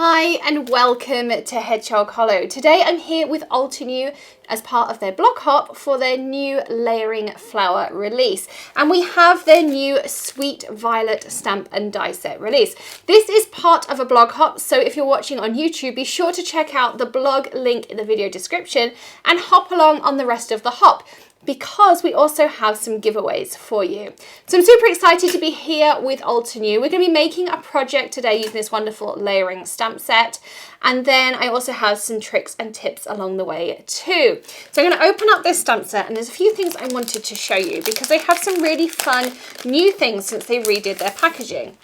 Hi and welcome to Hedgehog Hollow. Today I'm here with Altenew as part of their block hop for their new layering flower release. And we have their new Sweet Violet stamp and die set release. This is part of a blog hop, so if you're watching on YouTube, be sure to check out the blog link in the video description and hop along on the rest of the hop, because we also have some giveaways for you. So I'm super excited to be here with Altenew. We're going to be making a project today using this wonderful layering stamp set. And then I also have some tricks and tips along the way too. So I'm going to open up this stamp set, and there's a few things I wanted to show you because they have some really fun new things since they redid their packaging.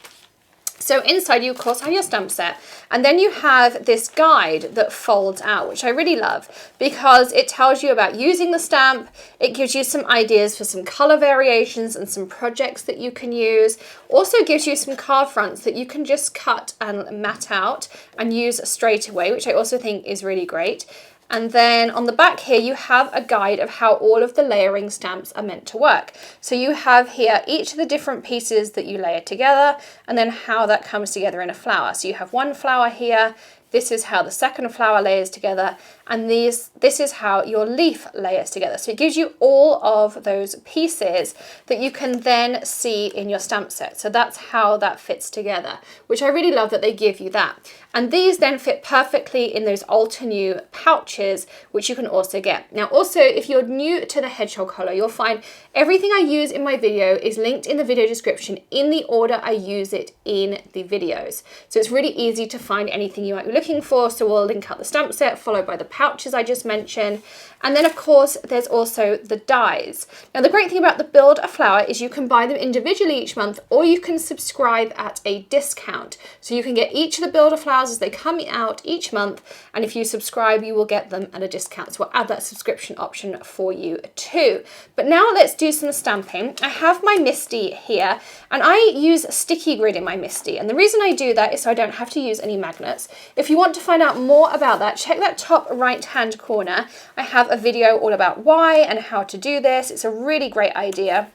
So inside you of course have your stamp set, and then you have this guide that folds out, which I really love because it tells you about using the stamp. It gives you some ideas for some color variations and some projects that you can use. Also gives you some card fronts that you can just cut and mat out and use straight away, which I also think is really great. And then on the back here, you have a guide of how all of the layering stamps are meant to work. So you have here each of the different pieces that you layer together, and then how that comes together in a flower. So you have one flower here. This is how the second flower layers together, and this is how your leaf layers together. So it gives you all of those pieces that you can then see in your stamp set. So that's how that fits together, which I really love that they give you that. And these then fit perfectly in those Altenew pouches, which you can also get. Now also, if you're new to the Hedgehog Hollow, you'll find everything I use in my video is linked in the video description in the order I use it in the videos. So it's really easy to find anything you might be looking for. So we'll link out the stamp set followed by the pouches I just mentioned. And then of course, there's also the dies. Now the great thing about the Build a Flower is you can buy them individually each month, or you can subscribe at a discount. So you can get each of the Build a Flowers as they come out each month. And if you subscribe, you will get them at a discount. So we'll add that subscription option for you too. But now let's do some stamping. I have my MISTI here, and I use sticky grid in my MISTI. And the reason I do that is so I don't have to use any magnets. If you want to find out more about that, check that top right hand corner. I have a video all about why and how to do this. It's a really great idea.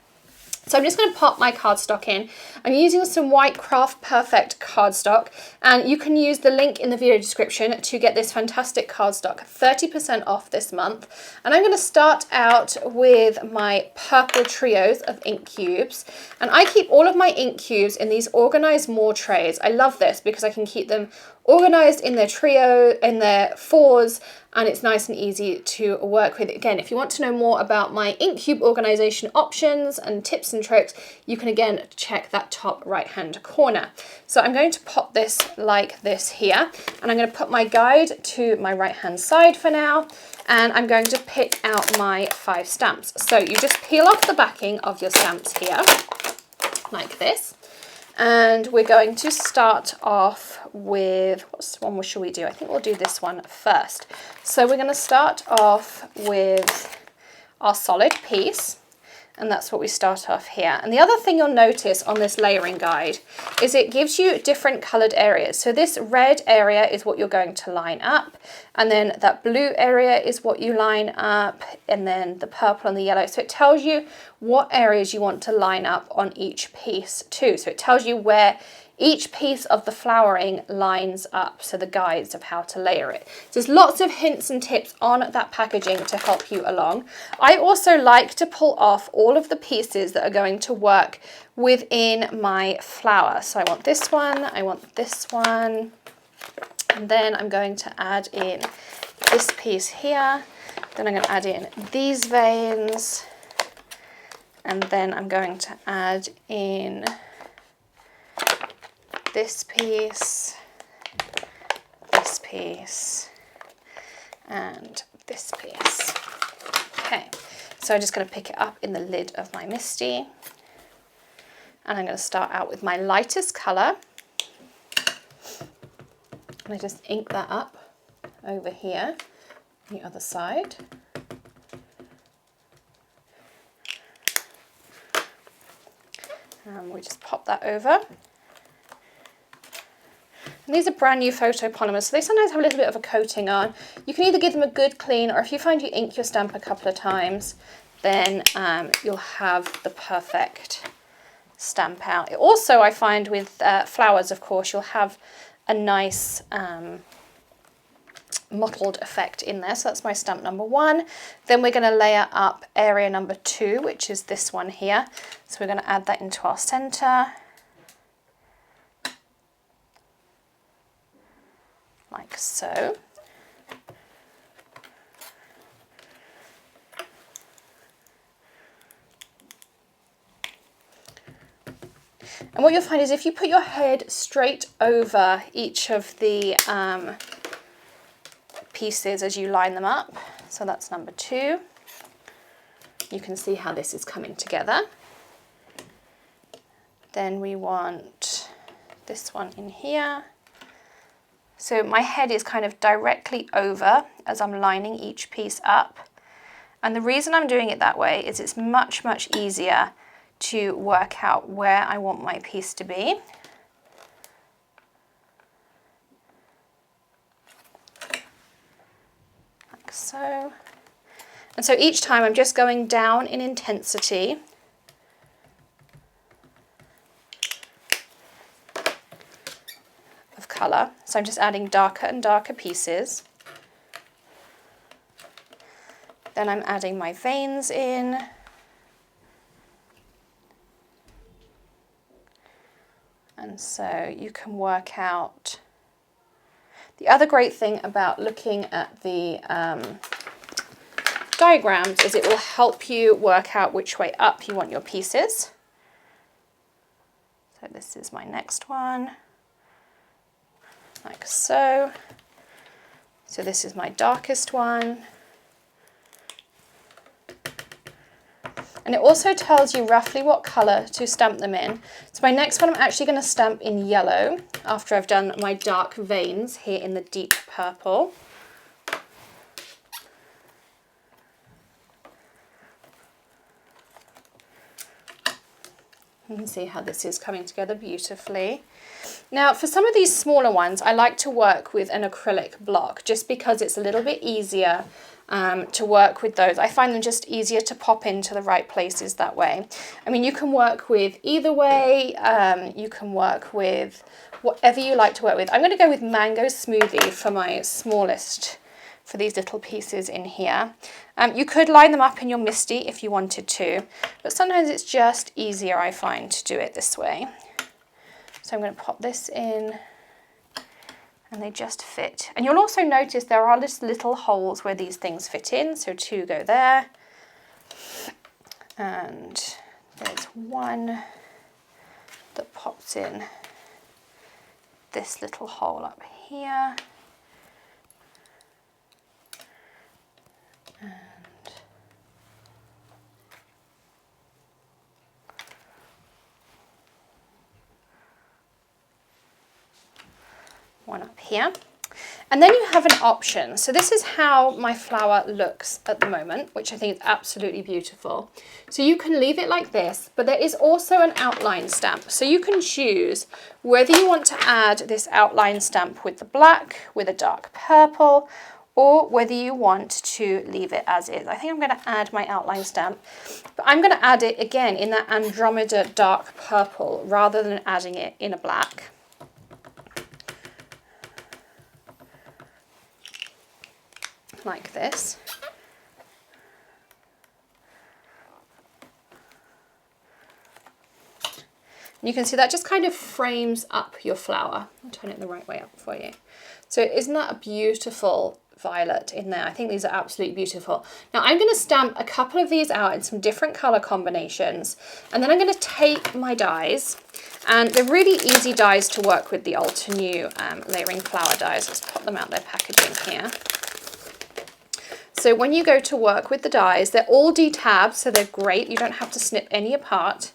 So I'm just going to pop my cardstock in. I'm using some white Craft Perfect cardstock, and you can use the link in the video description to get this fantastic cardstock 30% off this month. And I'm going to start out with my purple trios of ink cubes, and I keep all of my ink cubes in these OrganizeMore trays. I love this because I can keep them organized in their trio, in their fours, and it's nice and easy to work with. Again, if you want to know more about my ink cube organization options and tips and tricks, you can again check that top right hand corner. So I'm going to pop this like this here, and I'm going to put my guide to my right hand side for now, and I'm going to pick out my 5 stamps. So you just peel off the backing of your stamps here like this. And we're going to start off with, what one shall we do? I think we'll do this one first. So we're going to start off with our solid piece, and that's what we start off here. And the other thing you'll notice on this layering guide is it gives you different colored areas. So this red area is what you're going to line up, and then that blue area is what you line up, and then the purple and the yellow. So it tells you what areas you want to line up on each piece too. So it tells you where each piece of the flowering lines up, so the guides of how to layer it. So there's lots of hints and tips on that packaging to help you along. I also like to pull off all of the pieces that are going to work within my flower. So I want this one, I want this one, and then I'm going to add in this piece here. Then I'm going to add in these veins, and then I'm going to add in this piece, and this piece. Okay, so I'm just going to pick it up in the lid of my MISTI, and I'm going to start out with my lightest colour, and I just ink that up over here on the other side. And we just pop that over. And these are brand new photopolymers, so they sometimes have a little bit of a coating on. You can either give them a good clean, or if you find you ink your stamp a couple of times, then you'll have the perfect stamp out. Also, I find with flowers, of course, you'll have a nice mottled effect in there. So that's my stamp number 1. Then we're going to layer up area number 2, which is this one here. So we're going to add that into our center, like so. And what you'll find is if you put your head straight over each of the pieces as you line them up, so that's number 2, you can see how this is coming together. Then we want this one in here. So my head is kind of directly over as I'm lining each piece up. And the reason I'm doing it that way is it's much, much easier to work out where I want my piece to be. Like so. And so each time I'm just going down in intensity. Of colour. So I'm just adding darker and darker pieces. Then I'm adding my veins in. And so you can work out. The other great thing about looking at the diagrams is it will help you work out which way up you want your pieces. So this is my next one, like so. So this is my darkest one. And it also tells you roughly what colour to stamp them in. So my next one I'm actually going to stamp in yellow after I've done my dark veins here in the deep purple. You can see how this is coming together beautifully. Now for some of these smaller ones I like to work with an acrylic block just because it's a little bit easier to work with those. I find them just easier to pop into the right places that way. I mean, you can work with either way. You can work with whatever you like to work with. I'm going to go with Mango Smoothie for my smallest, for these little pieces in here. You could line them up in your MISTI if you wanted to, but sometimes it's just easier, I find, to do it this way. So I'm going to pop this in. And they just fit. And you'll also notice there are just little holes where these things fit in. So 2 go there. And there's one that pops in this little hole up here. And one up here. And then you have an option. So this is how my flower looks at the moment, which I think is absolutely beautiful. So you can leave it like this, but there is also an outline stamp. So you can choose whether you want to add this outline stamp with the black, with a dark purple, or whether you want to leave it as is. I think I'm going to add my outline stamp, but I'm going to add it again in that Andromeda dark purple rather than adding it in a black. Like this. And you can see that just kind of frames up your flower. I'll turn it the right way up for you. So isn't that a beautiful violet in there? I think these are absolutely beautiful. Now I'm going to stamp a couple of these out in some different color combinations, and then I'm going to take my dies, and they're really easy dies to work with, the Altenew layering flower dies. Let's pop them out their packaging here. So when you go to work with the dies, they're all D-tabbed, so they're great. You don't have to snip any apart.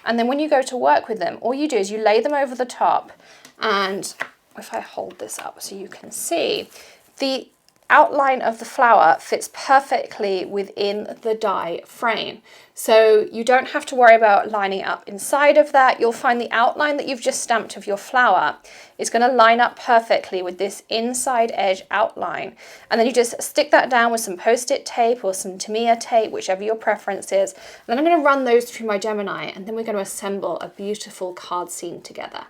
And then when you go to work with them, all you do is you lay them over the top. And if I hold this up so you can see, the outline of the flower fits perfectly within the die frame. So you don't have to worry about lining up inside of that. You'll find the outline that you've just stamped of your flower is going to line up perfectly with this inside edge outline. And then you just stick that down with some post-it tape or some tamiya tape, whichever your preference is. And then I'm going to run those through my Gemini, and then we're going to assemble a beautiful card scene together.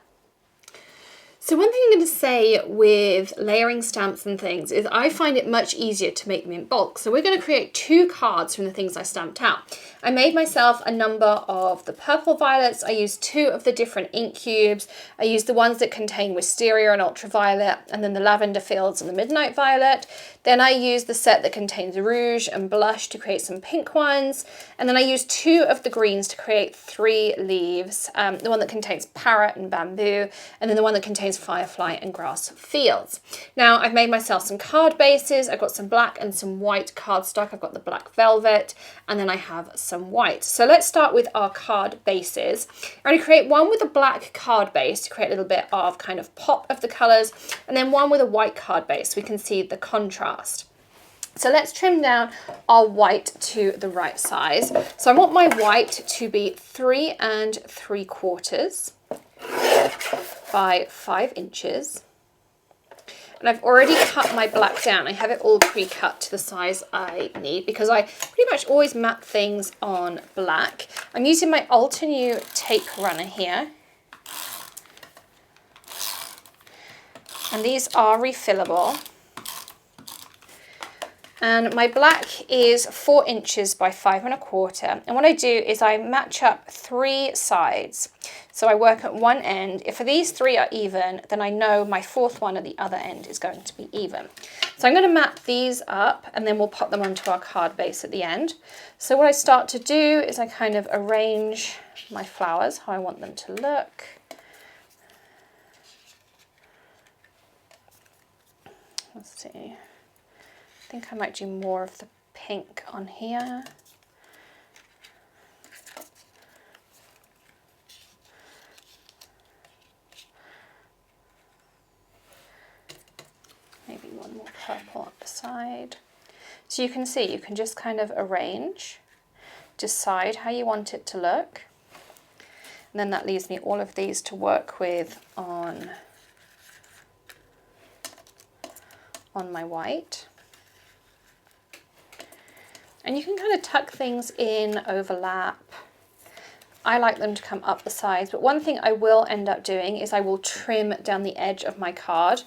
So one thing I'm going to say with layering stamps and things is I find it much easier to make them in bulk. So we're going to create 2 cards from the things I stamped out. I made myself a number of the purple violets. I used 2 of the different ink cubes. I used the ones that contain wisteria and ultraviolet, and then the lavender fields and the midnight violet. Then I used the set that contains rouge and blush to create some pink ones. And then I used 2 of the greens to create 3 leaves. The one that contains parrot and bamboo, and then the one that contains firefly and grass fields. Now I've made myself some card bases. I've got some black and some white cardstock. I've got the black velvet, and then I have some white. So let's start with our card bases. I'm going to create one with a black card base to create a little bit of kind of pop of the colors, and then one with a white card base so we can see the contrast. So let's trim down our white to the right size. So I want my white to be 3 3/4 by 5 inches. And I've already cut my black down. I have it all pre-cut to the size I need because I pretty much always map things on black. I'm using my Altenew tape runner here. And these are refillable. And my black is 4 inches by 5 1/4. And what I do is I match up 3 sides. So I work at one end. If these 3 are even, then I know my 4th one at the other end is going to be even. So I'm going to map these up, and then we'll pop them onto our card base at the end. So what I start to do is I kind of arrange my flowers how I want them to look. Let's see. I think I might do more of the pink on here. Maybe one more purple up the side. So you can see, you can just kind of arrange, decide how you want it to look. And then that leaves me all of these to work with on my white. And you can kind of tuck things in, overlap. I like them to come up the sides, but one thing I will end up doing is I will trim down the edge of my card.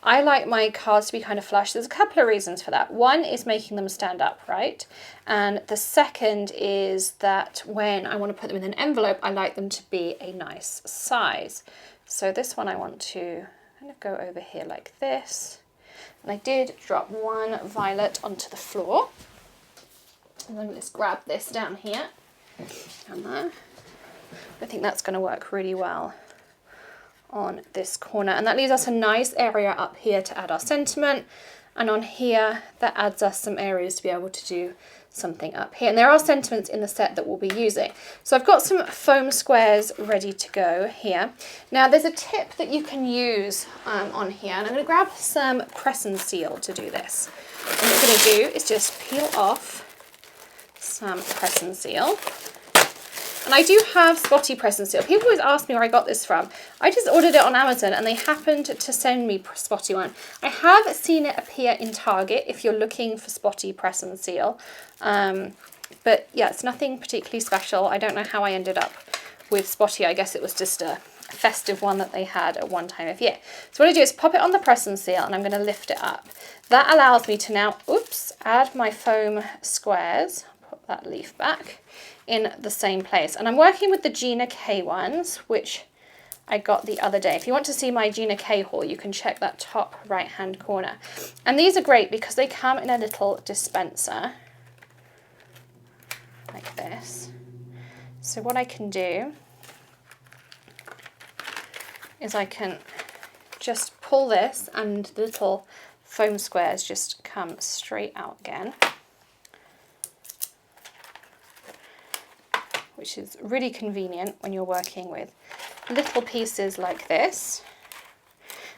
I like my cards to be kind of flush. There's a couple of reasons for that. One is making them stand upright, and the second is that when I want to put them in an envelope, I like them to be a nice size. So this one I want to kind of go over here like this. And I did drop 1 violet onto the floor. And then let's grab this down here and there. I think that's going to work really well on this corner. And that leaves us a nice area up here to add our sentiment. And on here, that adds us some areas to be able to do something up here. And there are sentiments in the set that we'll be using. So I've got some foam squares ready to go here. Now there's a tip that you can use on here. And I'm going to grab some press and seal to do this. And what I'm going to do is just peel off some press and seal. And I do have spotty press and seal. People always ask me where I got this from. I just ordered it on Amazon and they happened to send me a spotty one. I have seen it appear in Target if you're looking for spotty press and seal. But yeah, it's nothing particularly special. I don't know how I ended up with spotty. I guess it was just a festive one that they had at one time of year. So what I do is pop it on the press and seal, and I'm going to lift it up. That allows me to now, add my foam squares. Put that leaf back in the same place. And I'm working with the Gina K ones, which I got the other day. If you want to see my Gina K haul, you can check that top right hand corner. And these are great because they come in a little dispenser like this. So what I can do is I can just pull this and the little foam squares just come straight out again, which is really convenient when you're working with little pieces like this.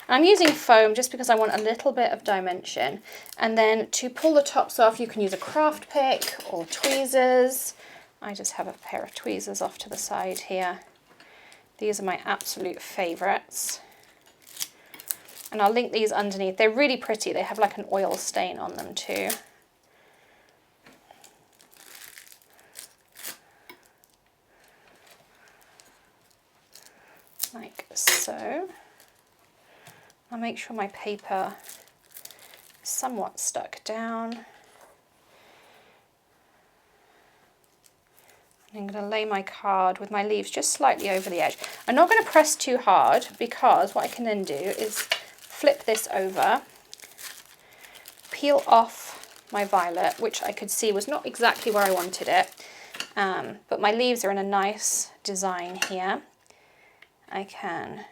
And I'm using foam just because I want a little bit of dimension. And then to pull the tops off, you can use a craft pick or tweezers. I just have a pair of tweezers off to the side here. These are my absolute favorites. And I'll link these underneath. They're really pretty. They have like an oil stain on them too. Like so. I'll make sure my paper is somewhat stuck down. I'm going to lay my card with my leaves just slightly over the edge. I'm not going to press too hard because what I can then do is flip this over, peel off my violet, which I could see was not exactly where I wanted it, but my leaves are in a nice design here. I can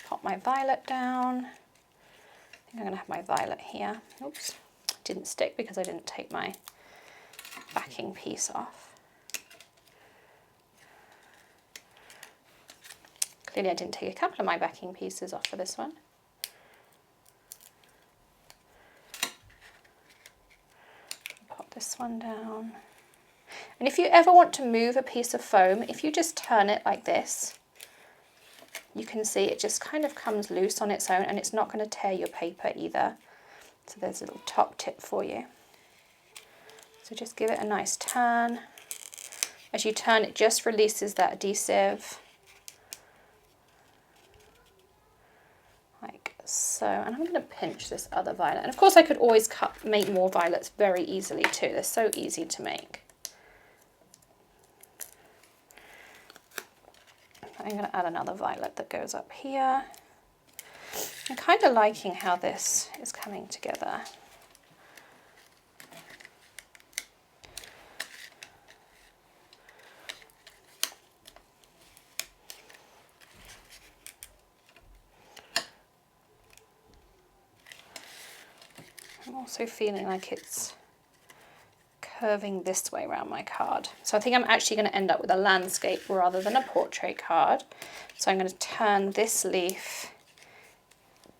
pop my violet down. I think I'm going to have my violet here. Oops, didn't stick because I didn't take my backing piece off. Clearly I didn't take a couple of my backing pieces off for this one. Pop this one down. And if you ever want to move a piece of foam, if you just turn it like this, you can see it just kind of comes loose on its own, and it's not going to tear your paper either. So there's a little top tip for you. So just give it a nice turn. As you turn, it just releases that adhesive. Like so. And I'm going to pinch this other violet. And of course I could always make more violets very easily too. They're so easy to make. I'm going to add another violet that goes up here. I'm kind of liking how this is coming together. I'm also feeling like it's curving this way around my card. So I think I'm actually going to end up with a landscape rather than a portrait card. So I'm going to turn this leaf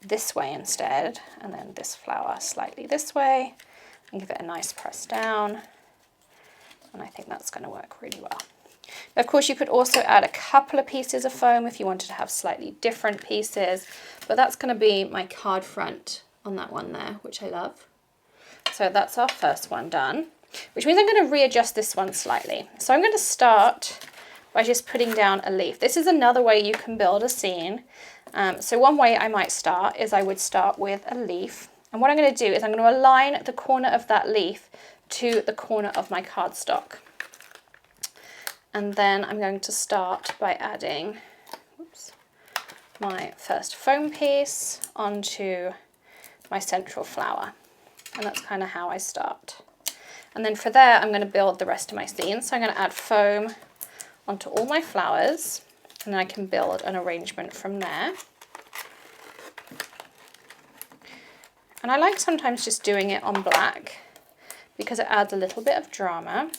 this way instead, and then this flower slightly this way, and give it a nice press down. And I think that's going to work really well. Of course, you could also add a couple of pieces of foam if you wanted to have slightly different pieces, but that's going to be my card front on that one there, which I love. So that's our first one done, which means I'm going to readjust this one slightly. So I'm going to start by just putting down a leaf. This is another way you can build a scene. So one way I might start is I would start with a leaf. And what I'm going to do is I'm going to align the corner of that leaf to the corner of my cardstock. And then I'm going to start by adding my first foam piece onto my central flower. And that's kind of how I start. And then for there, I'm going to build the rest of my scene. So I'm going to add foam onto all my flowers, and then I can build an arrangement from there. And I like sometimes just doing it on black because it adds a little bit of drama.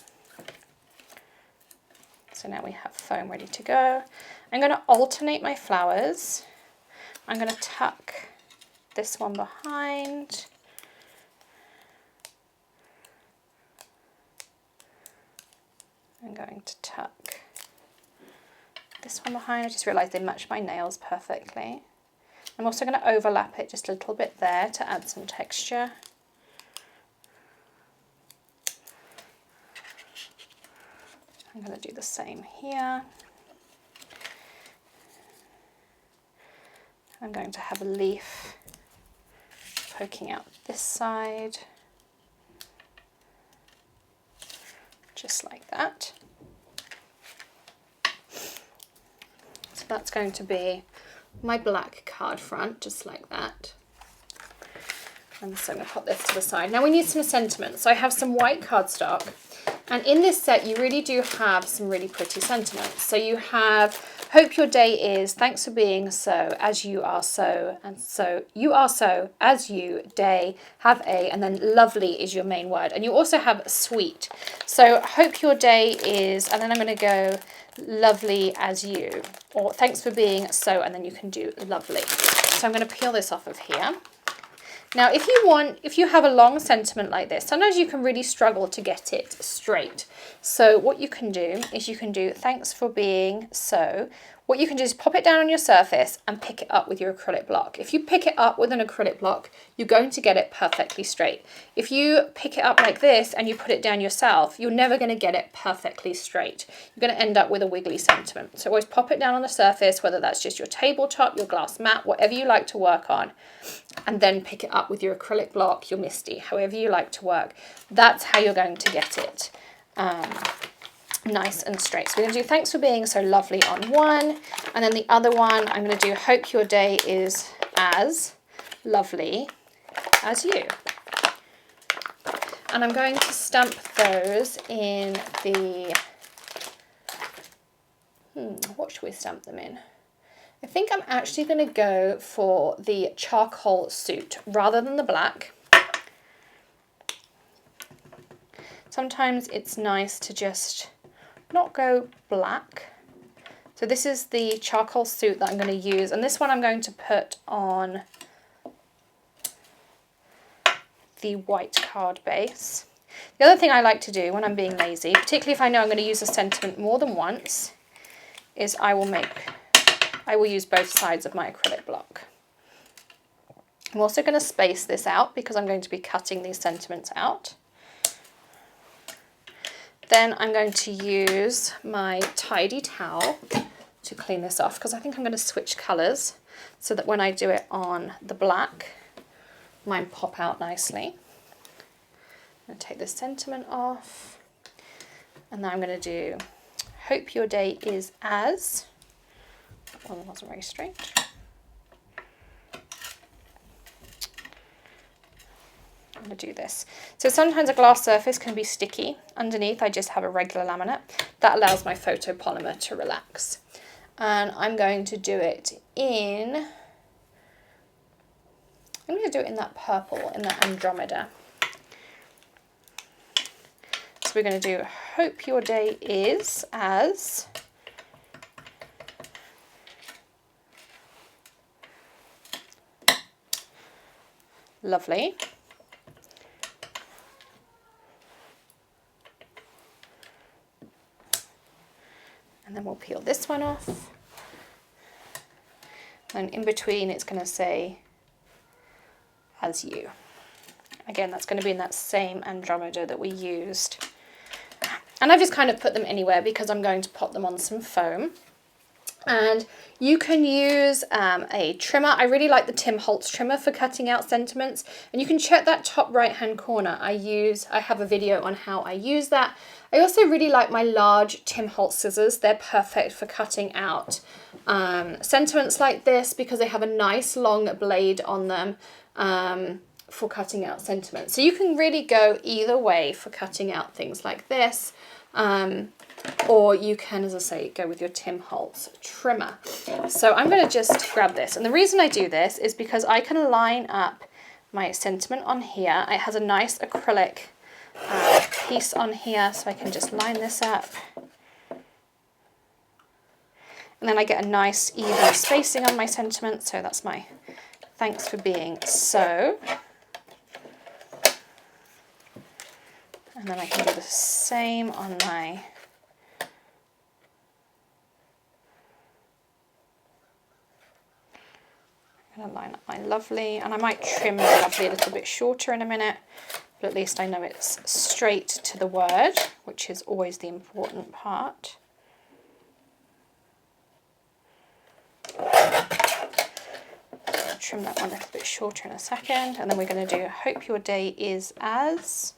So now we have foam ready to go. I'm going to alternate my flowers. I'm going to tuck this one behind. I'm going to tuck this one behind. I just realised they match my nails perfectly. I'm also going to overlap it just a little bit there to add some texture. I'm going to do the same here. I'm going to have a leaf poking out this side, just like that. So that's going to be my black card front, just like that. And so I'm going to put this to the side. Now we need some sentiment. So I have some white cardstock. And in this set, you really do have some really pretty sentiments. So you have, hope your day is, thanks for being so, as you are so, and so you are so, as you, day, have a, and then lovely is your main word. And you also have sweet. So hope your day is, and then I'm going to go lovely as you, or thanks for being so, and then you can do lovely. So I'm going to peel this off of here. Now, if you have a long sentiment like this, sometimes you can really struggle to get it straight. So what you can do is you can do thanks for being so what you can do is pop it down on your surface and pick it up with your acrylic block. If you pick it up with an acrylic block, you're going to get it perfectly straight. If you pick it up like this and you put it down yourself, you're never going to get it perfectly straight. You're going to end up with a wiggly sentiment. So always pop it down on the surface, whether that's just your tabletop, your glass mat, whatever you like to work on, and then pick it up with your acrylic block, your MISTI, however you like to work. That's how you're going to get it nice and straight. So we're going to do thanks for being so lovely on one, and then the other one I'm going to do hope your day is as lovely as you. And I'm going to stamp those in the, what should we stamp them in? I think I'm actually going to go for the charcoal suit rather than the black. Sometimes it's nice to just not go black. So this is the charcoal suit that I'm going to use, and this one I'm going to put on the white card base. The other thing I like to do when I'm being lazy, particularly if I know I'm going to use a sentiment more than once, is I will use both sides of my acrylic block. I'm also going to space this out because I'm going to be cutting these sentiments out. Then I'm going to use my tidy towel to clean this off, because I think I'm going to switch colours so that when I do it on the black, mine pop out nicely. I'm going to take this sentiment off, and now I'm going to do hope your day is as, well, it wasn't very straight. I'm going to do this. So sometimes a glass surface can be sticky. Underneath I just have a regular laminate. That allows my photopolymer to relax. And I'm going to do it in, I'm going to do it in that purple, in that Andromeda. So we're going to do hope your day is as lovely. And then we'll peel this one off. And in between it's going to say as you. Again, that's going to be in that same Andromeda that we used. And I've just kind of put them anywhere because I'm going to pop them on some foam. And you can use a trimmer. I really like the Tim Holtz trimmer for cutting out sentiments. And you can check that top right hand corner. I have a video on how I use that. I also really like my large Tim Holtz scissors. They're perfect for cutting out sentiments like this because they have a nice long blade on them for cutting out sentiments. So you can really go either way for cutting out things like this. Or you can, as I say, go with your Tim Holtz trimmer. So I'm going to just grab this. And the reason I do this is because I can line up my sentiment on here. It has a nice acrylic piece on here, so I can just line this up. And then I get a nice even spacing on my sentiment. So that's my thanks for being so. And then I can do the same on my I'm going to line up my lovely, and I might trim the lovely a little bit shorter in a minute, but at least I know it's straight to the word, which is always the important part. I'll trim that one a little bit shorter in a second, and then we're going to do hope your day is as.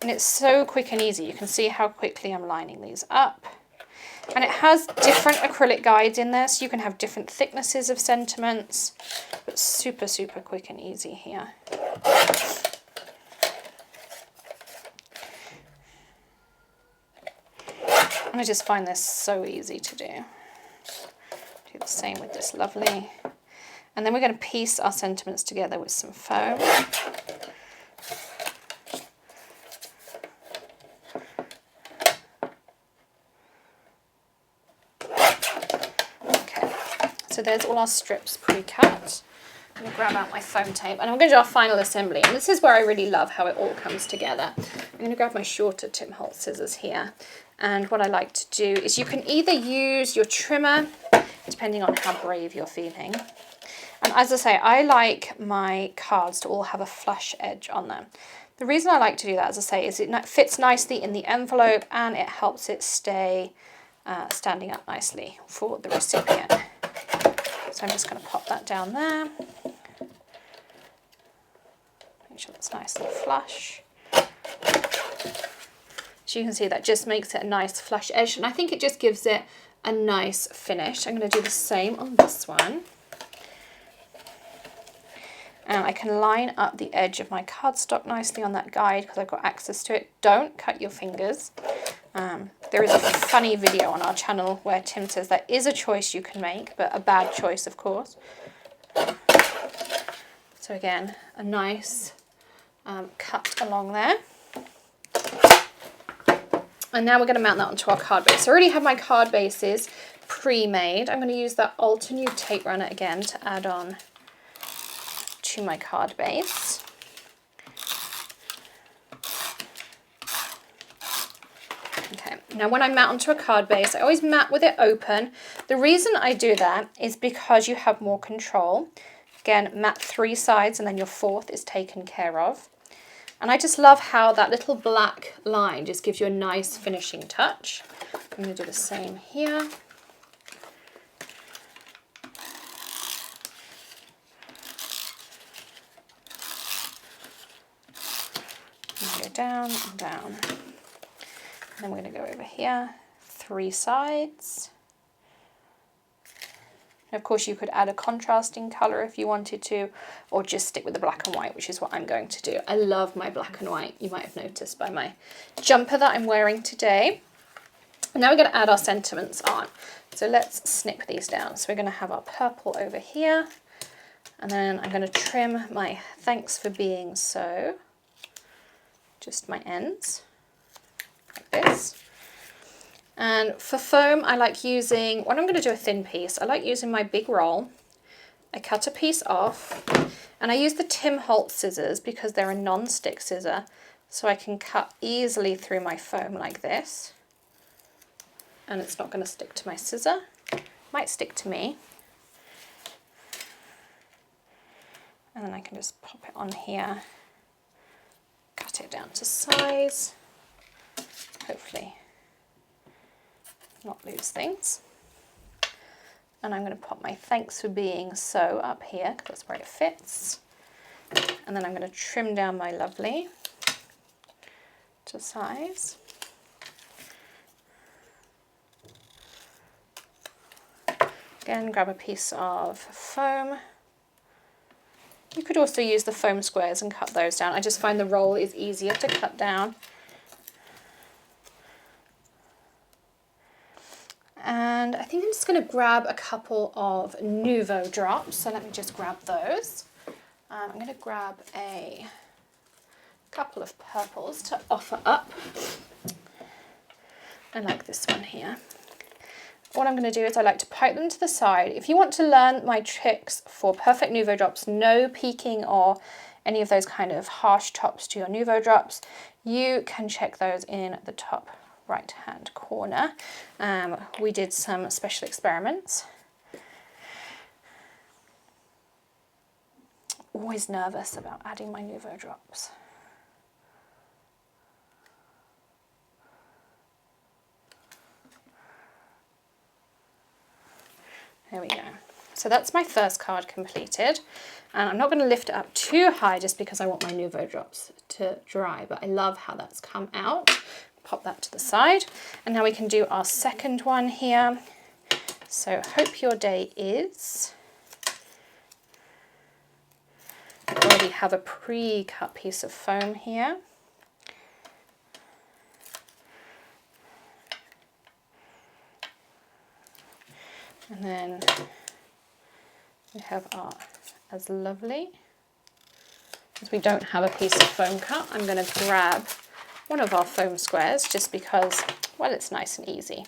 And it's so quick and easy. You can see how quickly I'm lining these up. And it has different acrylic guides in there, so you can have different thicknesses of sentiments, but super, super quick and easy here. And I just find this so easy to do. Do the same with this lovely. And then we're going to piece our sentiments together with some foam. So there's all our strips pre-cut. I'm going to grab out my foam tape and I'm going to do our final assembly. And this is where I really love how it all comes together. I'm going to grab my shorter Tim Holtz scissors here. And what I like to do is you can either use your trimmer, depending on how brave you're feeling. And as I say, I like my cards to all have a flush edge on them. The reason I like to do that, as I say, is it fits nicely in the envelope and it helps it stay standing up nicely for the recipient. So I'm just going to pop that down there. Make sure that's nice and flush. So you can see that just makes it a nice flush edge, and I think it just gives it a nice finish. I'm going to do the same on this one. And I can line up the edge of my cardstock nicely on that guide because I've got access to it. Don't cut your fingers. There is a funny video on our channel where Tim says that is a choice you can make, but a bad choice, of course. So again, a nice cut along there. And now we're going to mount that onto our card base. So I already have my card bases pre-made. I'm going to use that Altenew tape runner again to add on to my card base. Okay, now when I mount onto a card base, I always mat with it open. The reason I do that is because you have more control. Again, mat 3 sides and then your 4th is taken care of. And I just love how that little black line just gives you a nice finishing touch. I'm going to do the same here. Go down and down. And then we're going to go over here, 3 sides. And of course you could add a contrasting colour if you wanted to, or just stick with the black and white, which is what I'm going to do. I love my black and white, you might have noticed by my jumper that I'm wearing today. And now we're going to add our sentiments on. So let's snip these down. So we're going to have our purple over here, and then I'm going to trim my thanks for being so, just my ends, like this. And for foam, I like using, when I'm going to do a thin piece, I like using my big roll. I cut a piece off, and I use the Tim Holtz scissors because they're a non-stick scissor, so I can cut easily through my foam like this. And it's not going to stick to my scissor. Might stick to me. And then I can just pop it on here, cut it down to size, hopefully not lose things. And I'm going to pop my thanks for being so up here because that's where it fits. And then I'm going to trim down my lovely to size. Again, grab a piece of foam. You could also use the foam squares and cut those down. I just find the roll is easier to cut down. And I think I'm just going to grab a couple of Nouveau drops. So let me just grab those. I'm going to grab a couple of purples to offer up. I like this one here. What I'm going to do is I like to poke them to the side. If you want to learn my tricks for perfect Nouveau drops, no peeking or any of those kind of harsh tops to your Nouveau drops, you can check those in the top right hand corner. We did some special experiments. Always nervous about adding my Nouveau drops. There we go. So that's my first card completed, and I'm not going to lift it up too high just because I want my Nouveau drops to dry, but I love how that's come out. Pop that to the side, and now we can do our second one here. So hope your day is. I already have a pre-cut piece of foam here. And then we have our as lovely. As we don't have a piece of foam cut, I'm going to grab one of our foam squares just because, well, it's nice and easy.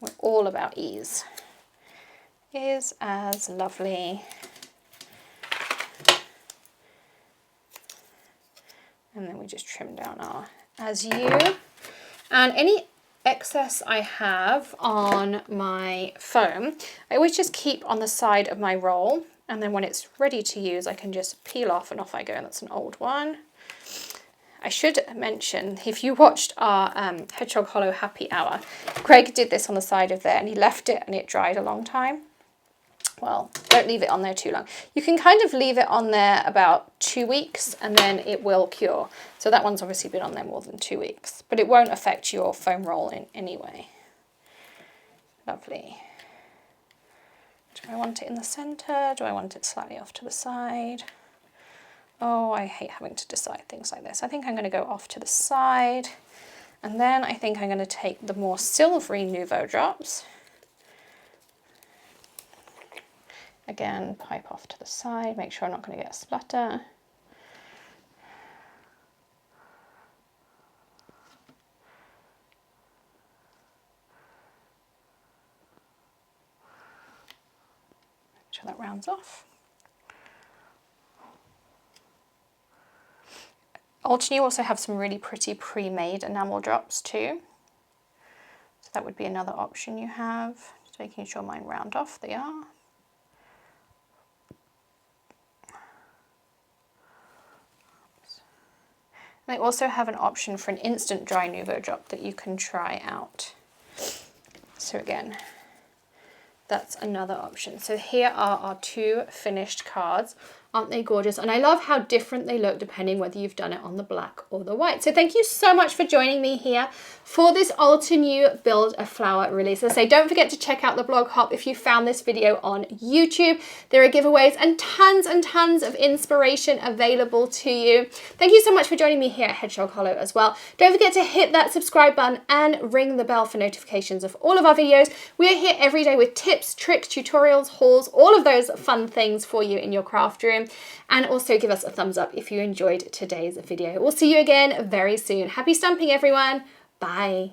We're all about ease. Is as lovely. And then we just trim down our as you. And any excess I have on my foam, I always just keep on the side of my roll. And then when it's ready to use, I can just peel off and off I go. And that's an old one. I should mention, if you watched our Hedgehog Hollow Happy Hour, Craig did this on the side of there and he left it and it dried a long time. Well, don't leave it on there too long. You can kind of leave it on there about 2 weeks and then it will cure. So that one's obviously been on there more than 2 weeks, but it won't affect your foam roll in any way. Lovely. Do I want it in the center? Do I want it slightly off to the side? Oh, I hate having to decide things like this. I think I'm going to go off to the side. And then I think I'm going to take the more silvery Nouveau drops. Again, pipe off to the side. Make sure I'm not going to get a splatter. Make sure that rounds off. Altenew also have some really pretty pre-made enamel drops too. So that would be another option you have. Just making sure mine round off, they are. They also have an option for an instant dry Nouveau drop that you can try out. So again, that's another option. So here are our 2 finished cards. Aren't they gorgeous? And I love how different they look depending whether you've done it on the black or the white. So thank you so much for joining me here for this Altenew Build a Flower release. As I say, don't forget to check out the blog hop if you found this video on YouTube. There are giveaways and tons of inspiration available to you. Thank you so much for joining me here at Hedgehog Hollow as well. Don't forget to hit that subscribe button and ring the bell for notifications of all of our videos. We are here every day with tips, tricks, tutorials, hauls, all of those fun things for you in your craft room. And also give us a thumbs up if you enjoyed today's video. We'll see you again very soon. Happy stamping, everyone. Bye.